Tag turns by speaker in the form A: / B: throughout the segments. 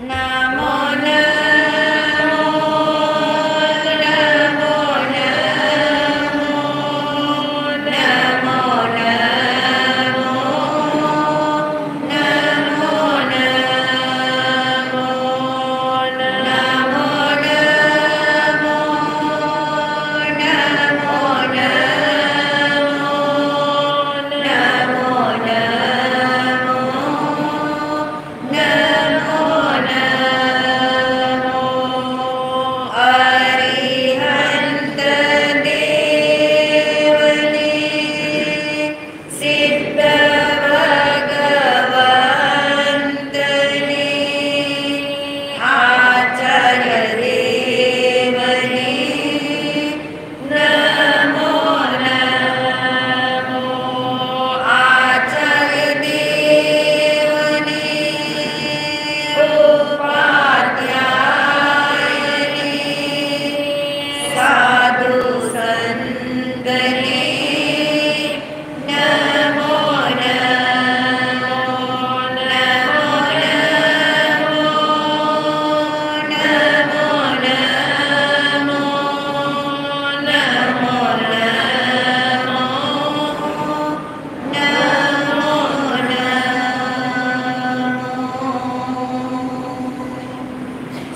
A: नमो नमो नमो नमो नमो नमो नमो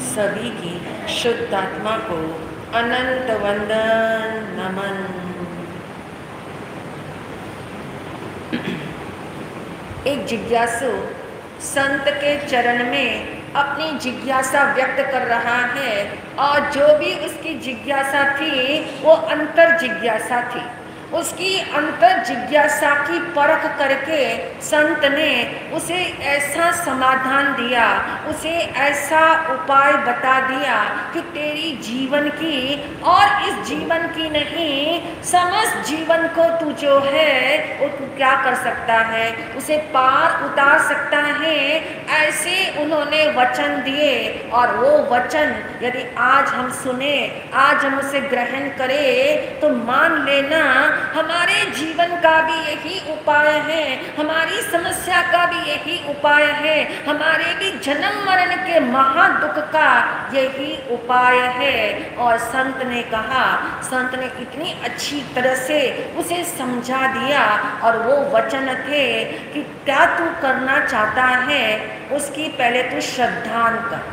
B: सभी की शुद्ध आत्मा को अनंत वंदन नमन। एक जिज्ञासु संत के चरण में अपनी जिज्ञासा व्यक्त कर रहा है और जो भी उसकी जिज्ञासा थी वो अंतर जिज्ञासा थी। उसकी अंतर जिज्ञासा की परख करके संत ने उसे ऐसा समाधान दिया, उसे ऐसा उपाय बता दिया कि तेरी जीवन की और इस जीवन की नहीं, समस्त जीवन को तू जो है वो तू क्या कर सकता है, उसे पार उतार सकता है। ऐसे उन्होंने वचन दिए और वो वचन यदि आज हम सुने, आज हम उसे ग्रहण करें तो मान लेना हमारे जीवन का भी यही उपाय है, हमारी समस्या का भी यही उपाय है, हमारे भी जन्म मरण के महादुख का यही उपाय है। और संत ने कहा, संत ने इतनी अच्छी तरह से उसे समझा दिया और वो वचन थे कि क्या तू करना चाहता है उसकी पहले तू श्रद्धान कर,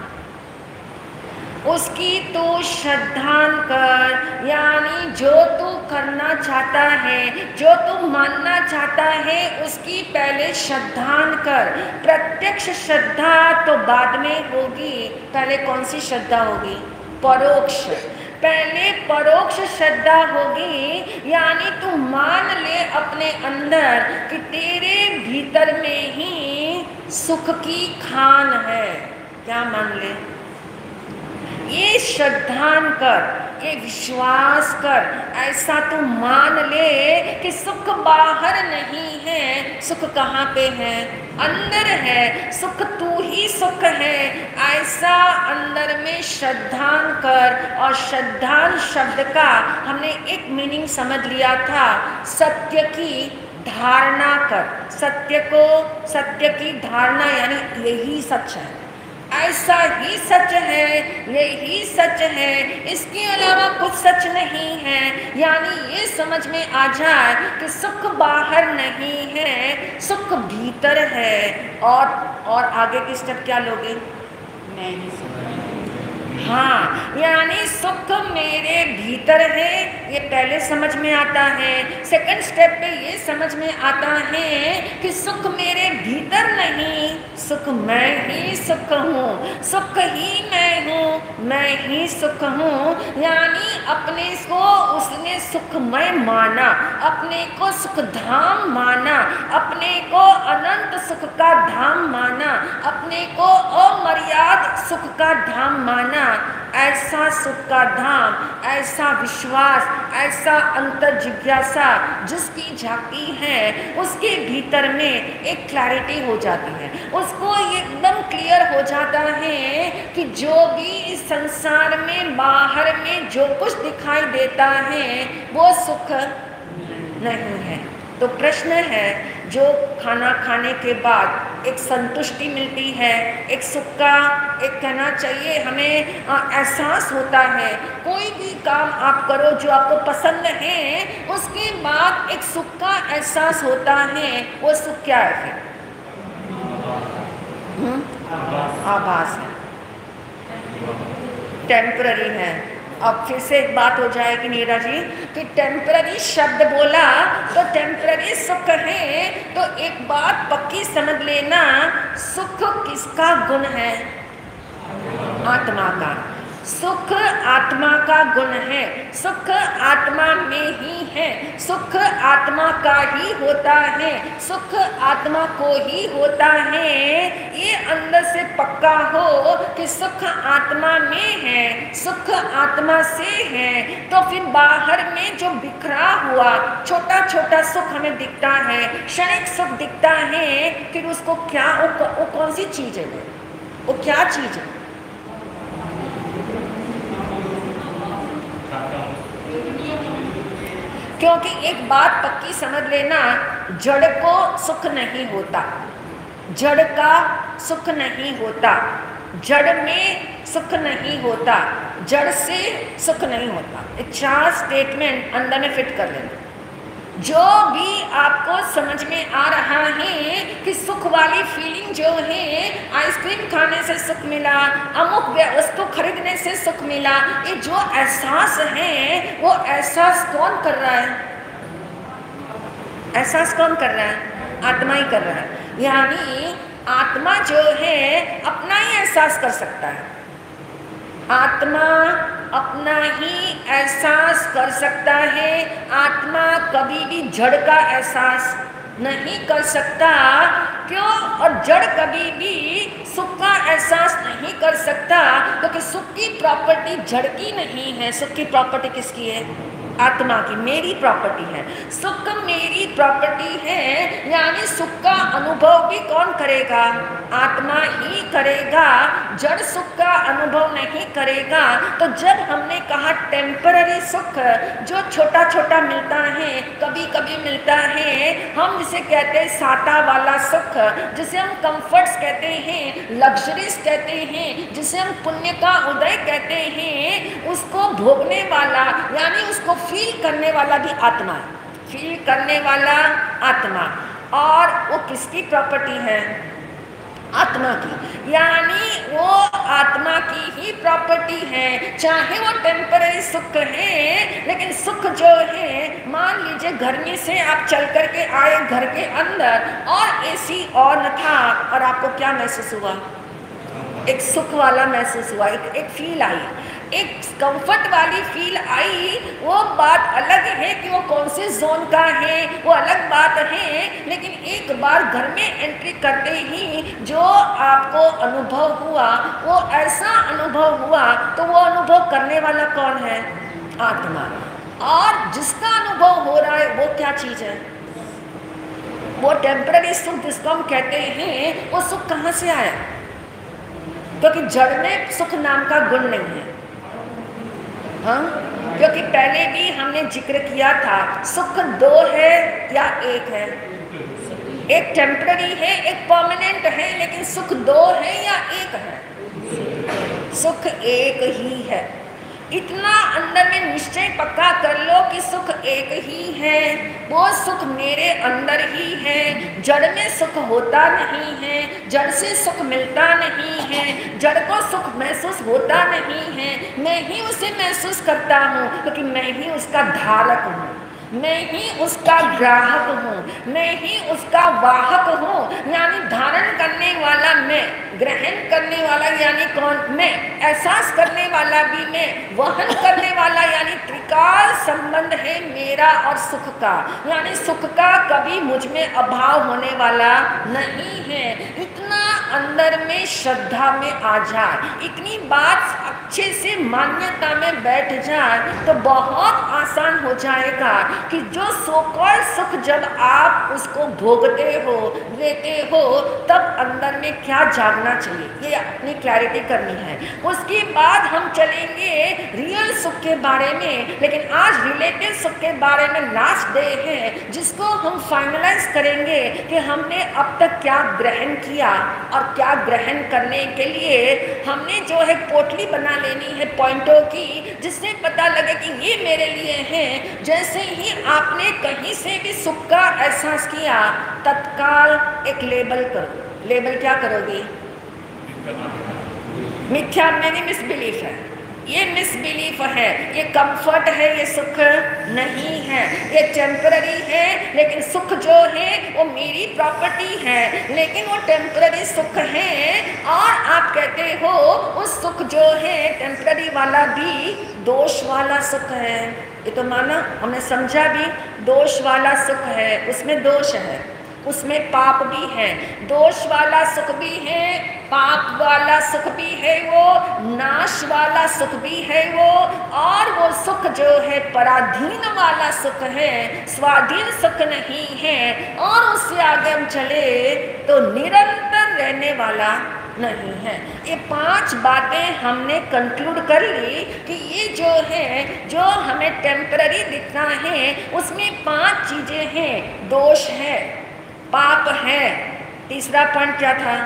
B: उसकी तो श्रद्धान कर, यानी जो तू करना चाहता है, जो तू मानना चाहता है उसकी पहले श्रद्धान कर। प्रत्यक्ष श्रद्धा तो बाद में होगी, पहले कौन सी श्रद्धा होगी? परोक्ष। पहले परोक्ष श्रद्धा होगी, यानी तू मान ले अपने अंदर कि तेरे भीतर में ही सुख की खान है। क्या मान ले? ये श्रद्धान कर, ये विश्वास कर, ऐसा तू मान ले कि सुख बाहर नहीं है, सुख कहाँ पे है? अंदर है। सुख तू ही सुख है, ऐसा अंदर में श्रद्धान कर। और श्रद्धान शब्द का हमने एक मीनिंग समझ लिया था, सत्य की धारणा कर। सत्य को, सत्य की धारणा यानी यही सच है, ऐसा ही सच है, यही सच है, इसके अलावा कुछ सच नहीं है। यानी ये समझ में आ जाए कि सुख बाहर नहीं है, सुख भीतर है। और आगे की स्टेप क्या लोगे? हाँ, यानी सुख मेरे भीतर है, ये पहले समझ में आता है। सेकंड स्टेप पे ये समझ में आता है कि सुख मेरे भीतर नहीं, सुख मैं ही सुख हूँ, सुख ही मैं हूँ, मैं ही सुख हूँ। यानी अपने को उसने सुखमय माना, अपने को सुख धाम माना, अपने को अनंत सुख का धाम माना, अपने को अमर्याद सुख का धाम माना। ऐसा सुख का धाम, ऐसा विश्वास, ऐसा अंतर जिज्ञासा जिसकी झांकी है, उसके भीतर में एक क्लैरिटी हो जाती है, उसको एकदम क्लियर हो जाता है कि जो भी इस संसार में बाहर में जो कुछ दिखाई देता है वो सुख नहीं है। तो प्रश्न है, जो खाना खाने के बाद एक संतुष्टि मिलती है, एक सुख का, एक कहना चाहिए हमें एहसास होता है। कोई भी काम आप करो जो आपको पसंद है, उसके बाद एक सुख का एहसास होता है। वो सुख क्या है फिर? आभास है, टेम्पररी है। अब फिर से एक बात हो जाएगी नीरा जी कि टेम्पररी शब्द बोला तो टेम्पररी सुख है, तो एक बात पक्की समझ लेना, सुख किसका गुण है? आत्मा का। सुख आत्मा का गुण है, सुख आत्मा में ही है, सुख आत्मा का ही होता है, सुख आत्मा को ही होता है। ये अंदर से पक्का हो कि सुख आत्मा में है, सुख आत्मा से है, तो फिर बाहर में जो बिखरा हुआ छोटा छोटा सुख हमें दिखता है, क्षणिक सुख दिखता है, फिर उसको क्या, वो कौन सी चीज है? वो क्या चीज है? क्योंकि एक बात पक्की समझ लेना, जड़ को सुख नहीं होता, जड़ का सुख नहीं होता, जड़ में सुख नहीं होता, जड़ से सुख नहीं होता। एक 4 स्टेटमेंट अंदर में फिट कर लेना। जो भी आपको समझ में आ रहा है कि सुख वाली फीलिंग जो है, आइसक्रीम खाने से सुख मिला, अमुक वस्तु खरीदने से सुख मिला, ये जो एहसास है वो एहसास कौन कर रहा है? एहसास कौन कर रहा है? आत्मा ही कर रहा है। यानी आत्मा जो है अपना ही एहसास कर सकता है, आत्मा अपना ही एहसास कर सकता है। आत्मा कभी भी जड़ का एहसास नहीं कर सकता। क्यों? और जड़ कभी भी सुख का एहसास नहीं कर सकता, क्योंकि सुख की प्रॉपर्टी जड़ की नहीं है। सुख की प्रॉपर्टी किसकी है? आत्मा की, मेरी प्रॉपर्टी है। सुख मेरी प्रॉपर्टी है, यानी सुख का अनुभव भी कौन करेगा? आत्मा ही करेगा। जड़ सुख का अनुभव नहीं करेगा। तो जब हमने कहा टेम्पररी सुख, जो छोटा छोटा मिलता है, कभी कभी मिलता है, हम जिसे कहते हैं साता वाला सुख, जिसे हम कंफर्ट्स कहते हैं, लग्जरीज कहते हैं, जिसे हम पुण्य का उदय कहते हैं, उसको भोगने वाला यानी उसको फील करने वाला भी आत्मा है। फील करने वाला आत्मा। और वो किसकी प्रॉपर्टी है? आत्मा की। यानी वो आत्मा की ही प्रॉपर्टी है। चाहे वो टेम्पररी सुख है, लेकिन सुख जो है, मान लीजिए गर्मी से आप चल करके आए घर के अंदर और एसी ऑन था, और आपको क्या महसूस हुआ? एक सुख वाला महसूस हुआ, एक फील आई, एक कंफर्ट वाली फील आई। वो बात अलग है कि वो कौन से जोन का है, वो अलग बात है। लेकिन एक बार घर में एंट्री करते ही जो आपको अनुभव हुआ, वो ऐसा अनुभव हुआ, तो वो अनुभव करने वाला कौन है? आत्मा। और जिसका अनुभव हो रहा है वो क्या चीज है? वो टेम्पररी सुख जिसको हम कहते हैं, वो सुख कहाँ से आया? क्योंकि जड़ में सुख नाम का गुण नहीं है। हाँ, क्योंकि पहले भी हमने जिक्र किया था, सुख 2 है या 1 है? एक टेम्पररी है, एक परमानेंट है, लेकिन सुख 2 है या 1 है? सुख 1 ही है। इतना अंदर में निश्चय पक्का कर लो कि सुख 1 ही है। वो सुख मेरे अंदर ही है। जड़ में सुख होता नहीं है, जड़ से सुख मिलता नहीं है, जड़ को सुख महसूस होता नहीं है। मैं ही उसे महसूस करता हूँ, क्योंकि मैं ही उसका धारक हूँ, मैं ही उसका ग्राहक हूँ, मैं ही उसका वाहक हूँ। यानी धारण करने वाला मैं, ग्रहण करने वाला यानी कौन? मैं। एहसास करने वाला भी मैं, वहन करने वाला यानी त्रिकाल संबंध है मेरा और सुख का। यानी सुख का कभी मुझ में अभाव होने वाला नहीं है। इतना अंदर में श्रद्धा में आ जाए, इतनी बात अच्छे से मान्यता में बैठ जाए तो बहुत आसान हो जाएगा कि जो सोकॉल्ड सुख जब आप उसको भोगते हो, लेते हो, तब अंदर में क्या जागना चाहिए, ये अपनी क्लैरिटी करनी है। उसके बाद हम चलेंगे रियल सुख के बारे में, लेकिन आज रिलेटिव सुख के बारे में लास्ट डे है जिसको हम फाइनलाइज करेंगे कि हमने अब तक क्या ग्रहण किया और क्या ग्रहण करने के लिए हमने जो है पोटली बना लेनी है पॉइंटों की, जिससे पता लगे कि ये मेरे लिए है। जैसे ही आपने कहीं से भी सुख का एहसास किया, तत्काल एक लेबल करो। लेबल क्या करोगे? मिथ्या मेरी मिसबिलीफ है, ये मिसबिलीफ है, ये कंफर्ट है, ये सुख नहीं है, ये टेम्पररी है। लेकिन सुख जो है वो मेरी प्रॉपर्टी है, लेकिन वो टेम्पररी सुख है। और आप कहते हो उस सुख जो है टेम्पररी वाला भी दोष वाला सुख है। ये तो माना, हमने समझा भी, दोष वाला सुख है, उसमें दोष है, उसमें पाप भी है। दोष वाला सुख भी है, पाप वाला सुख भी है, वो नाश वाला सुख भी है वो। और वो सुख जो है पराधीन वाला सुख है, स्वाधीन सुख नहीं है। और उससे आगे हम चले तो निरंतर रहने वाला नहीं है। ये 5 बातें हमने कंक्लूड कर ली कि ये जो है, जो हमें टेम्पररी दिखना है, उसमें 5 चीजें हैं। दोष है, पाप है, तीसरा पॉइंट क्या था?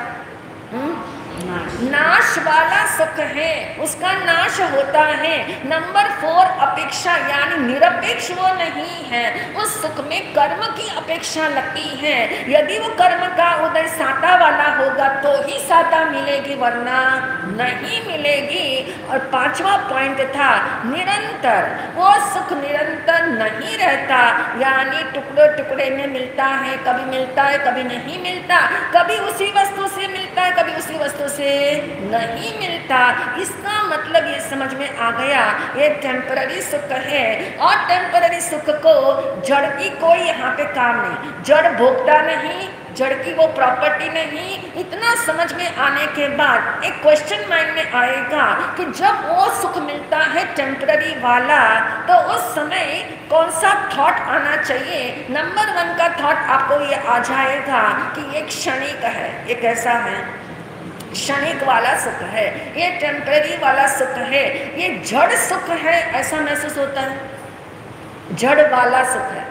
B: नाश वाला सुख है, उसका नाश होता है। नंबर 4 अपेक्षा, यानी निरपेक्ष वो नहीं है, उस सुख में कर्म की अपेक्षा लगती है। यदि वो कर्म का उदय साता वाला होगा तो ही साता मिलेगी, वरना नहीं मिलेगी। और 5वां पॉइंट था निरंतर, वो सुख निरंतर नहीं रहता, यानी टुकड़े टुकड़े में मिलता है, कभी मिलता है कभी नहीं मिलता, कभी उसी वस्तु से मिलता है कभी उसी वस्तु से नहीं मिलता। इसका मतलब ये समझ में आ गया, ये टेम्पररी सुख है। और टेम्पररी सुख को जड़ की कोई यहाँ पे काम नहीं, जड़ भोगता नहीं, जड़ की वो प्रॉपर्टी नहीं। इतना समझ में आने के बाद एक क्वेश्चन माइंड में आएगा कि जब वो सुख मिलता है टेम्पररी वाला, तो उस समय कौन सा थॉट आना चाहिए? नंबर 1 का थॉट आपको ये आ जाएगा कि ये क्षणिक है। ये कैसा है? क्षणिक वाला सुख है, ये टेम्पररी वाला सुख है, ये जड़ सुख है, ऐसा महसूस होता है। जड़ वाला सुख है,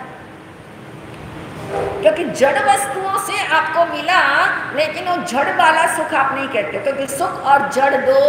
B: क्योंकि जड़ वस्तुओं से आपको मिला, लेकिन वो जड़ वाला सुख आप नहीं कहते, क्योंकि सुख और जड़ दो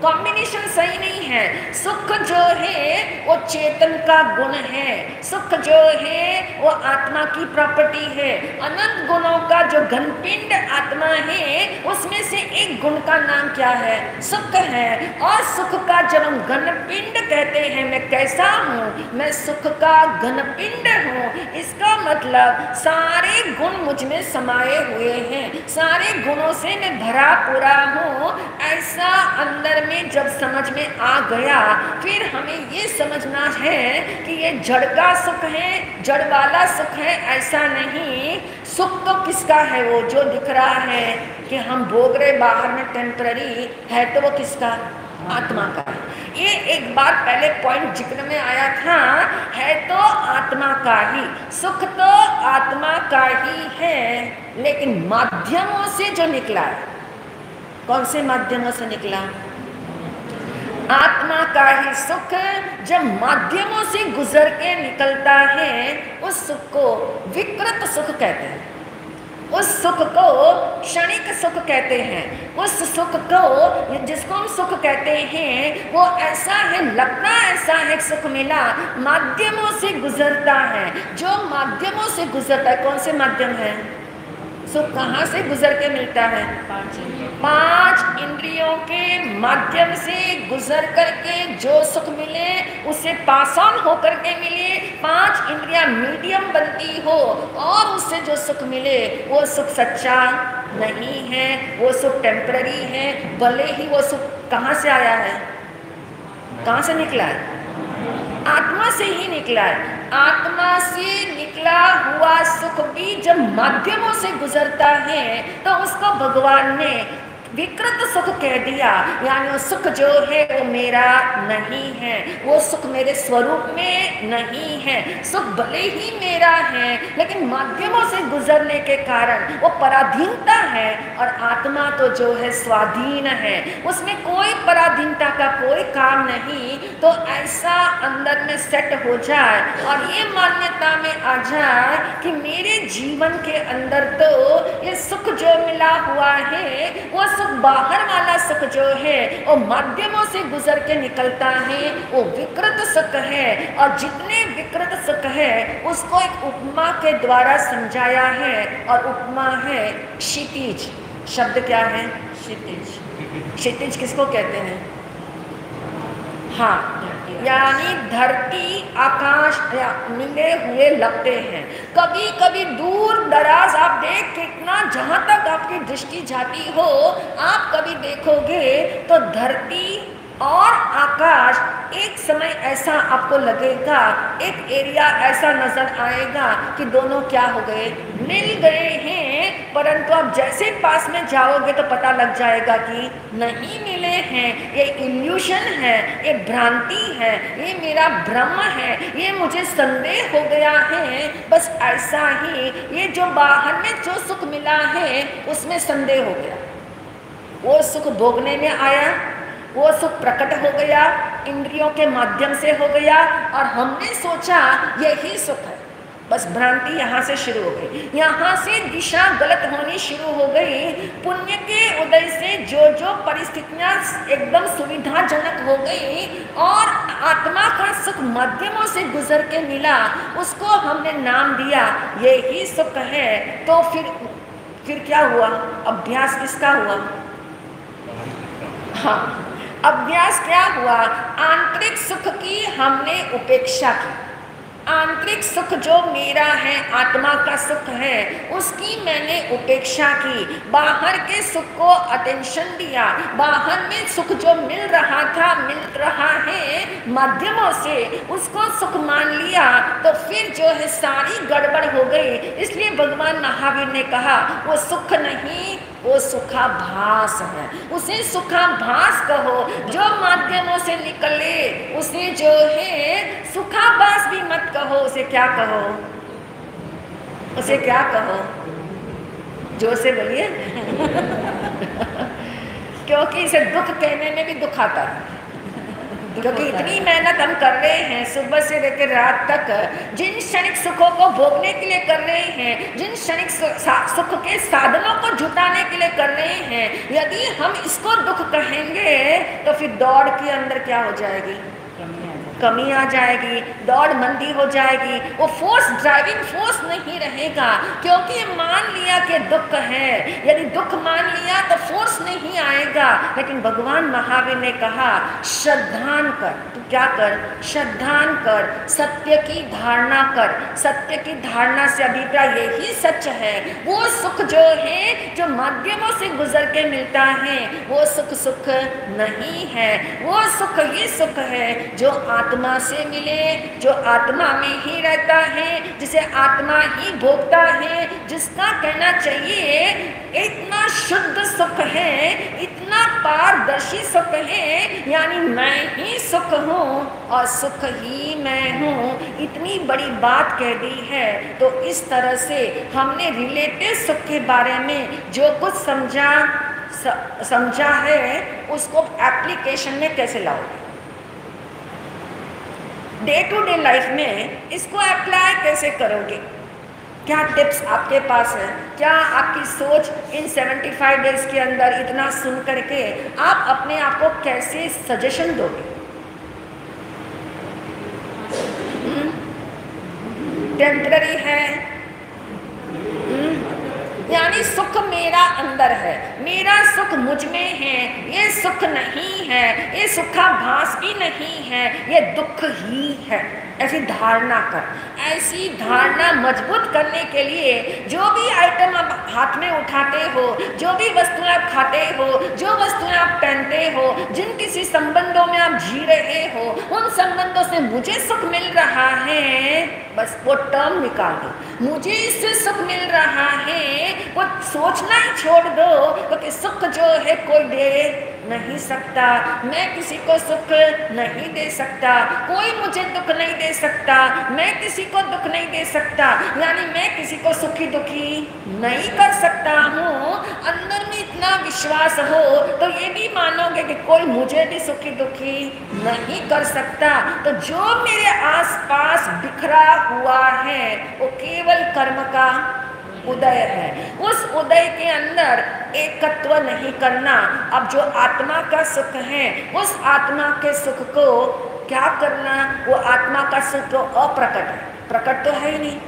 B: कॉम्बिनेशन सही नहीं है। सुख जो है वो चेतन का गुण है, सुख जो है वो आत्मा की प्रॉपर्टी है। अनंत गुणों का जो घनपिंड आत्मा है, उसमें से एक गुण का नाम क्या है? सुख है। और सुख का जब हम घनपिंड कहते हैं, मैं कैसा हूँ? मैं सुख का घनपिंड हूँ। इसका मतलब सारे गुण मुझ में समाये हुए हैं, सारे गुणों से मैं भरा पूरा हूँ। ऐसा अंदर में जब समझ में आ गया, फिर हमें ये समझना है कि ये जड़ का सुख है, जड़ वाला सुख है, ऐसा नहीं। सुख तो किसका है? वो जो दिख रहा है कि हम भोग रहे बाहर में टेम्पररी है, तो वो किसका? आत्मा का। ये एक बार पहले पॉइंट जिक्र में आया था, है तो आत्मा का ही, सुख तो आत्मा का ही है, लेकिन माध्यमों से जो निकला, कौन से माध्यमों से निकला? आत्मा का ही सुख जब माध्यमों से गुजर के निकलता है, उस सुख को विकृत सुख कहते हैं, उस सुख को क्षणिक सुख कहते हैं। उस सुख को, जिसको हम सुख कहते हैं, वो ऐसा है, लगता ऐसा है सुख मिला, माध्यमों से गुजरता है। जो माध्यमों से गुजरता है, कौन से माध्यम है? सुख कहाँ से गुजर के मिलता है? 5 इंद्रियों के माध्यम से गुजर करके जो सुख मिले, उसे पास ऑन होकर के मिले। 5 इंद्रियां मीडियम बनती हो और उससे जो सुख मिले, वो सुख सच्चा नहीं है, वो सुख टेम्पररी है। भले ही वो सुख कहाँ से आया है, कहाँ से निकला है? आत्मा से ही निकला है। आत्मा से निकला हुआ सुख भी जब माध्यमों से गुजरता है तो उसको भगवान ने विकृत सुख कह दिया, यानी वो सुख जो है वो मेरा नहीं है, वो सुख मेरे स्वरूप में नहीं है। सुख भले ही मेरा है लेकिन माध्यमों से गुजरने के कारण वो पराधीनता है, और आत्मा तो जो है स्वाधीन है, उसमें कोई पराधीनता का कोई काम नहीं। तो ऐसा अंदर में सेट हो जाए और ये मान्यता में आ जाए कि मेरे जीवन के अंदर तो ये सुख जो मिला हुआ है वो सुख बाहर वाला सुख जो है वो माध्यमों से गुजर के निकलता है, वो विकृत सुख है। और जितने विकृत सुख है उसको एक उपमा के द्वारा समझाया है, और उपमा है क्षितिज। शब्द क्या है? क्षितिज। क्षितिज किसको कहते हैं? हाँ, यानी धरती आकाश मिले हुए लगते हैं। कभी कभी दूर दराज आप देख कितना जहां तक आपकी दृष्टि जाती हो, आप कभी देखोगे तो धरती और आकाश एक समय ऐसा आपको लगेगा, एक एरिया ऐसा नजर आएगा कि दोनों क्या हो गए, मिल गए हैं। परंतु आप जैसे पास में जाओगे तो पता लग जाएगा कि नहीं मिले हैं, ये इल्यूशन है, ये भ्रांति है, ये मेरा भ्रम है, ये मुझे संदेह हो गया है। बस ऐसा ही ये जो बाहर में जो सुख मिला है उसमें संदेह हो गया। वो सुख भोगने में आया, वो सुख प्रकट हो गया, इंद्रियों के माध्यम से हो गया, और हमने सोचा यही सुख है। बस भ्रांति यहाँ से शुरू हो गई, यहाँ से दिशा गलत होनी शुरू हो गई। पुण्य के उदय से जो जो परिस्थितियाँ एकदम सुविधाजनक हो गई और आत्मा का सुख माध्यमों से गुजर के मिला, उसको हमने नाम दिया यही सुख है। तो फिर क्या हुआ? अभ्यास किसका हुआ? हाँ, अभ्यास क्या हुआ? आंतरिक सुख की हमने उपेक्षा की। आंतरिक सुख जो मेरा है, आत्मा का सुख है, उसकी मैंने उपेक्षा की। बाहर के सुख को अटेंशन दिया, बाहर में सुख जो मिल रहा है माध्यमों से, उसको सुख मान लिया। तो फिर जो है सारी गड़बड़ हो गई। इसलिए भगवान महावीर ने कहा वो सुख नहीं, वो सुखाभास है। उसे सुखाभास कहो, जो माध्यमों से निकले उसे जो है सुखाभास भी मत कहो। उसे क्या कहो? उसे क्या कहो? जोर से बोलिए। क्योंकि इसे दुख कहने में भी दुख आता है, क्योंकि इतनी मेहनत हम कर रहे हैं सुबह से लेकर रात तक, जिन क्षणिक सुखों को भोगने के लिए कर रहे हैं, जिन क्षणिक सुख के साधनों को जुटाने के लिए कर रहे हैं, यदि हम इसको दुख कहेंगे तो फिर दौड़ के अंदर क्या हो जाएगी? कमी आ जाएगी, दौड़ मंदी हो जाएगी, वो फोर्स, ड्राइविंग फोर्स नहीं रहेगा। क्योंकि मान लिया कि दुख है, यदि दुख मान लिया तो फोर्स नहीं आएगा। लेकिन भगवान महावीर ने कहा श्रद्धान कर। तू क्या कर? श्रद्धान कर, सत्य की धारणा कर। सत्य की धारणा से अभिप्राय यही सच है। वो सुख जो है, जो माध्यमों से गुजर के मिलता है, वो सुख सुख नहीं है। वो सुख ही सुख है जो आत्मा से मिले, जो आत्मा में ही रहता है, जिसे आत्मा ही भोगता है, जिसका कहना चाहिए इतना शुद्ध सुख है, इतना पारदर्शी सुख है, यानी मैं ही सुख हूँ और सुख ही मैं हूँ। इतनी बड़ी बात कह दी है। तो इस तरह से हमने रिलेटिव सुख के बारे में जो कुछ समझा है उसको एप्लीकेशन में कैसे लाओगे? डे टू डे लाइफ में इसको अप्लाई कैसे करोगे? क्या टिप्स आपके पास है? क्या आपकी सोच इन 75 डेज के अंदर इतना सुन करके आप अपने आप को कैसे सजेशन दोगे? टेम्पररी है, यानी सुख मेरा अंदर है, मेरा सुख मुझ में है, ये सुख नहीं है, ये सुखाभास भी नहीं है, ये दुख ही है। ऐसी धारणा कर। ऐसी धारणा मजबूत करने के लिए जो भी आइटम आप हाथ में उठाते हो, जो भी वस्तुएं आप खाते हो, जो वस्तुएं आप पहनते हो, जिन किसी संबंधों में आप जी रहे हो, उन संबंधों से मुझे सुख मिल रहा है, बस वो टर्म निकाल दो, मुझे इससे सुख मिल रहा है, वो सोचना ही छोड़ दो, क्योंकि सुख जो है कोई दे नहीं सकता, मैं किसी को सुख नहीं दे सकता, कोई मुझे दुख नहीं दे सकता, मैं किसी को दुख नहीं दे सकता, यानी मैं किसी को सुखी दुखी नहीं कर सकता हूँ। अंदर में इतना विश्वास हो तो ये भी मानोगे कि कोई मुझे भी सुखी दुखी नहीं कर सकता। तो जो मेरे आसपास बिखरा हुआ है वो केवल कर्म का उदय है, उस उदय के अंदर एकत्व नहीं करना। अब जो आत्मा का सुख है उस आत्मा के सुख को क्या करना, वो आत्मा का सुख तो अप्रकट है, प्रकट तो है ही नहीं,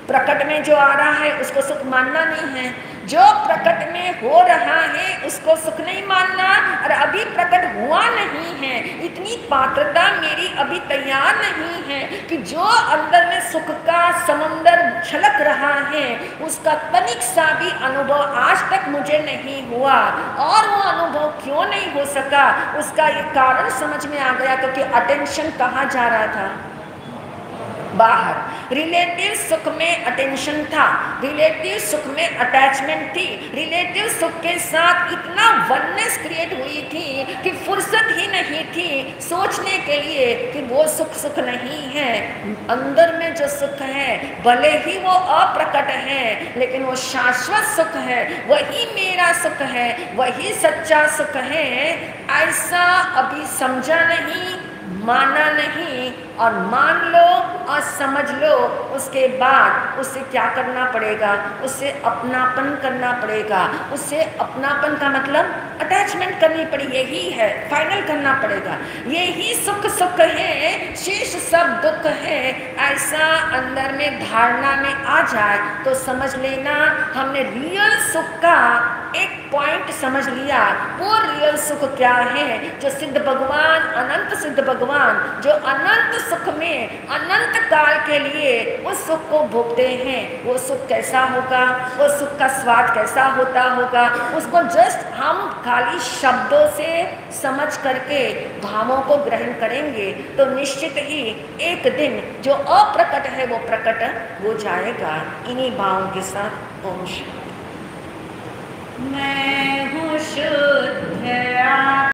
B: प्रकट में जो आ रहा है उसको सुख मानना नहीं है, जो प्रकट में हो रहा है उसको सुख नहीं मानना, और अभी प्रकट हुआ नहीं है, इतनी पात्रता मेरी अभी तैयार नहीं है कि जो अंदर में सुख का समुंदर छलक रहा है उसका तनिक सा भी अनुभव आज तक मुझे नहीं हुआ। और वो अनुभव क्यों नहीं हो सका, उसका ये कारण समझ में आ गया, क्योंकि अटेंशन कहाँ जा रहा था, बाहर। रिलेटिव सुख में अटेंशन था, रिलेटिव सुख में अटैचमेंट थी, रिलेटिव सुख के साथ इतना वननेस क्रिएट हुई थी कि फुर्सत ही नहीं थी सोचने के लिए कि वो सुख सुख नहीं है। अंदर में जो सुख है भले ही वो अप्रकट है लेकिन वो शाश्वत सुख है, वही मेरा सुख है, वही सच्चा सुख है। ऐसा अभी समझा नहीं, माना नहीं, और मान लो और समझ लो, उसके बाद उससे क्या करना पड़ेगा, उससे अपनापन करना पड़ेगा। उससे अपनापन का मतलब अटैचमेंट करनी पड़ी, यही है, फाइनल करना पड़ेगा। यही सुख सुख है, शेष सब दुख है, ऐसा अंदर में धारणा में आ जाए तो समझ लेना हमने रियल सुख का एक पॉइंट समझ लिया। वो रियल सुख क्या है, जो सिद्ध भगवान, अनंत सिद्ध भगवान, जो अनंत सुख में अनंत काल के लिए उस सुख को भोगते हैं, वो सुख कैसा होगा, वो सुख का स्वाद कैसा होता होगा, उसको जस्ट हम खाली शब्दों से समझ करके भावों को ग्रहण करेंगे तो निश्चित ही एक दिन जो अप्रकट है वो प्रकट हो जाएगा। इन्हीं भावों के साथ ओम शांति।
A: मैं हूँ शुद्ध